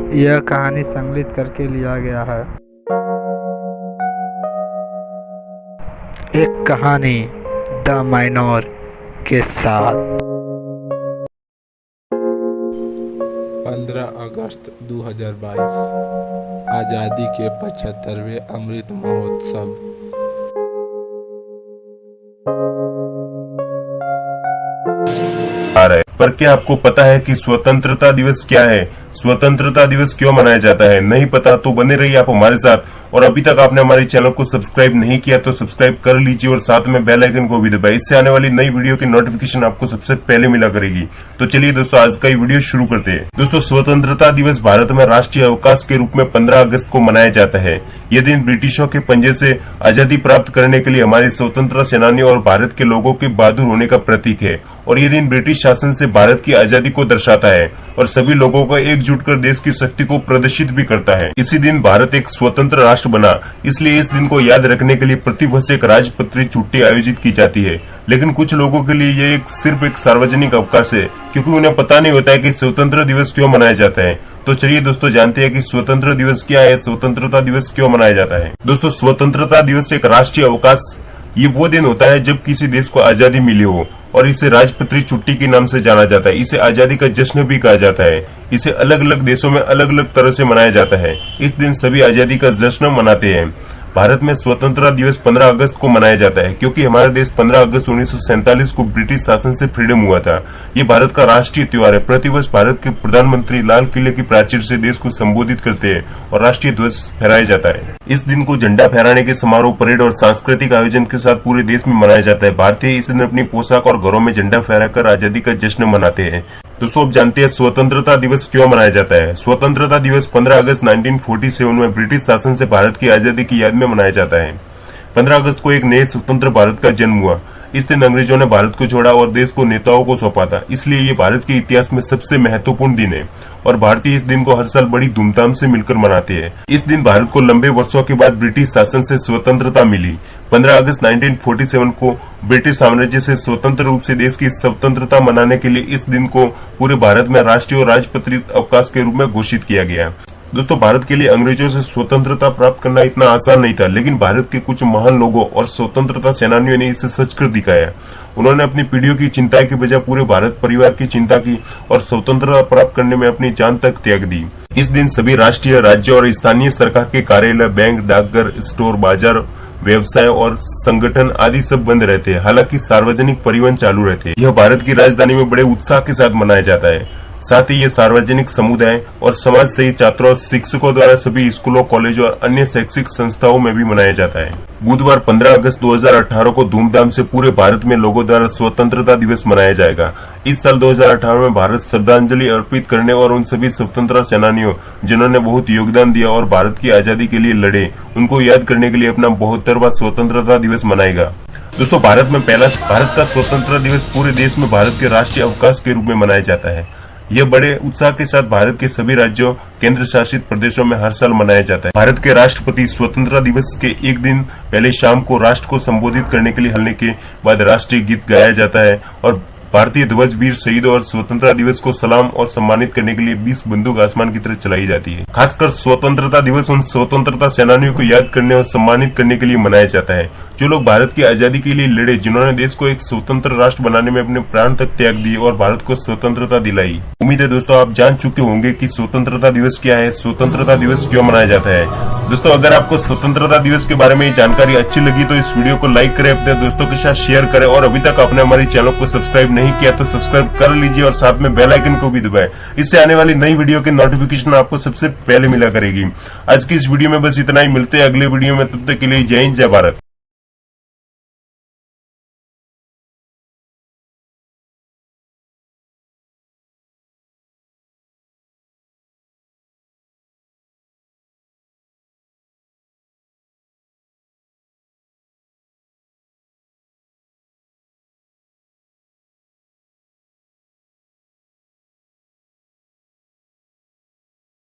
यह कहानी संकलित करके लिया गया है। एक कहानी द माइनर के साथ। 15 अगस्त 2022 आज़ादी के 75वें अमृत महोत्सव। पर क्या आपको पता है कि स्वतंत्रता दिवस क्या है? स्वतंत्रता दिवस क्यों मनाया जाता है? नहीं पता तो बने रहिए आप हमारे साथ। और अभी तक आपने हमारे चैनल को सब्सक्राइब नहीं किया तो सब्सक्राइब कर लीजिए और साथ में बेल आइकन को भी दबाइए। इससे आने वाली नई वीडियो की नोटिफिकेशन आपको सबसे पहले मिला करेगी। तो चलिए दोस्तों, आज का ये वीडियो शुरू करते हैं। दोस्तों, स्वतंत्रता दिवस भारत में राष्ट्रीय अवकाश के रूप में 15 अगस्त को मनाया जाता है। यह दिन ब्रिटिशों के पंजे से आजादी प्राप्त करने के लिए हमारे स्वतंत्रता सेनानियों और भारत के लोगों के बहादुर होने का प्रतीक है। और यह दिन ब्रिटिश शासन से भारत की आजादी को दर्शाता है और सभी लोगों को एकजुट कर देश की शक्ति को प्रदर्शित भी करता है। इसी दिन भारत एक स्वतंत्र राष्ट्र बना, इसलिए इस दिन को याद रखने के लिए प्रतिवर्ष एक राजपत्रित छुट्टी आयोजित की जाती है। लेकिन कुछ लोगों के लिए यह सिर्फ एक सार्वजनिक अवकाश है, क्योंकि उन्हें पता नहीं होता है कि स्वतंत्र दिवस क्यों मनाया जाता है। तो चलिए दोस्तों, जानते हैं कि स्वतंत्र दिवस क्या है, स्वतंत्रता दिवस क्यों मनाया जाता है। दोस्तों, स्वतंत्रता दिवस एक राष्ट्रीय अवकाश ये वो दिन होता है जब किसी देश को आजादी मिली हो और इसे राजपत्रित छुट्टी के नाम से जाना जाता है। इसे आजादी का जश्न भी कहा जाता है। इसे अलग अलग देशों में अलग अलग तरह से मनाया जाता है। इस दिन सभी आजादी का जश्न मनाते हैं। भारत में स्वतंत्रता दिवस 15 अगस्त को मनाया जाता है, क्योंकि हमारा देश 15 अगस्त 1947 को ब्रिटिश शासन से फ्रीडम हुआ था। ये भारत का राष्ट्रीय त्योहार है। प्रतिवर्ष भारत के प्रधानमंत्री लाल किले की प्राचीर से देश को संबोधित करते हैं और राष्ट्रीय ध्वज फहराया जाता है। इस दिन को झंडा फहराने के समारोह, परेड और सांस्कृतिक आयोजन के साथ पूरे देश में मनाया जाता है। भारतीय इस दिन अपनी पोशाक और घरों में झंडा फहराकर आजादी का जश्न मनाते हैं। दोस्तों, अब जानते हैं स्वतंत्रता दिवस क्यों मनाया जाता है। स्वतंत्रता दिवस 15 अगस्त 1947 में ब्रिटिश शासन से भारत की आजादी की याद में मनाया जाता है। 15 अगस्त को एक नए स्वतंत्र भारत का जन्म हुआ। इस दिन अंग्रेजों ने भारत को छोड़ा और देश को नेताओं को सौंपा था। इसलिए ये भारत के इतिहास में सबसे महत्वपूर्ण दिन है और भारतीय इस दिन को हर साल बड़ी धूमधाम से मिलकर मनाते हैं। इस दिन भारत को लंबे वर्षों के बाद ब्रिटिश शासन से स्वतंत्रता मिली। 15 अगस्त 1947 को ब्रिटिश साम्राज्य से स्वतंत्र रूप से देश की स्वतंत्रता मनाने के लिए इस दिन को पूरे भारत में राष्ट्रीय और राजपत्रित अवकाश के रूप में घोषित किया गया। दोस्तों, भारत के लिए अंग्रेजों से स्वतंत्रता प्राप्त करना इतना आसान नहीं था, लेकिन भारत के कुछ महान लोगों और स्वतंत्रता सेनानियों ने इसे सच कर दिखाया। उन्होंने अपनी पीढ़ियों की चिंता की बजाय पूरे भारत परिवार की चिंता की और स्वतंत्रता प्राप्त करने में अपनी जान तक त्याग दी। इस दिन सभी राष्ट्रीय, राज्य और स्थानीय सरकार के कार्यालय, बैंक, डाकघर, स्टोर, बाजार, व्यवसाय और संगठन आदि सब बंद रहते हैं। हालांकि सार्वजनिक परिवहन चालू रहते हैं। यह भारत की राजधानी में बड़े उत्साह के साथ मनाया जाता है। साथ ही ये सार्वजनिक समुदाय और समाज से छात्रों और शिक्षकों द्वारा सभी स्कूलों, कॉलेजों और अन्य शैक्षिक संस्थाओं में भी मनाया जाता है। बुधवार 15 अगस्त 2018 को धूमधाम से पूरे भारत में लोगों द्वारा स्वतंत्रता दिवस मनाया जाएगा। इस साल 2018 में भारत श्रद्धांजलि अर्पित करने और उन सभी स्वतंत्रता सेनानियों जिन्होंने बहुत योगदान दिया और भारत की आजादी के लिए लड़े, उनको याद करने के लिए अपना 72वां स्वतंत्रता दिवस मनाएगा। दोस्तों, भारत में पहला भारत का स्वतंत्रता दिवस पूरे देश में भारत के राष्ट्रीय अवकाश के रूप में मनाया जाता है। यह बड़े उत्साह के साथ भारत के सभी राज्यों, केंद्र शासित प्रदेशों में हर साल मनाया जाता है। भारत के राष्ट्रपति स्वतंत्रता दिवस के एक दिन पहले शाम को राष्ट्र को संबोधित करने के लिए हलने के बाद राष्ट्रीय गीत गाया जाता है और भारतीय ध्वज, वीर शहीदों और स्वतंत्रता दिवस को सलाम और सम्मानित करने के लिए 20 बंदूक आसमान की तरफ चलाई जाती है। खासकर स्वतंत्रता दिवस उन स्वतंत्रता सेनानियों को याद करने और सम्मानित करने के लिए मनाया जाता है जो लोग भारत की आजादी के लिए लड़े, जिन्होंने देश को एक स्वतंत्र राष्ट्र बनाने में अपने प्राण तक त्याग दिए और भारत को स्वतंत्रता दिलाई। उम्मीद है दोस्तों आप जान चुके होंगे कि स्वतंत्रता दिवस क्या है, स्वतंत्रता दिवस क्यों मनाया जाता है। दोस्तों, अगर आपको स्वतंत्रता दिवस के बारे में जानकारी अच्छी लगी तो इस वीडियो को लाइक करें, अपने दोस्तों के साथ शेयर करें और अभी तक आपने हमारे चैनल को सब्सक्राइब नहीं किया तो सब्सक्राइब कर लीजिए और साथ में बेल आइकन को भी दबाएं। इससे आने वाली नई वीडियो की नोटिफिकेशन आपको सबसे पहले मिला करेगी। आज की इस वीडियो में बस इतना ही। मिलते हैं अगले वीडियो में, तब तक के लिए जय हिंद, जय भारत।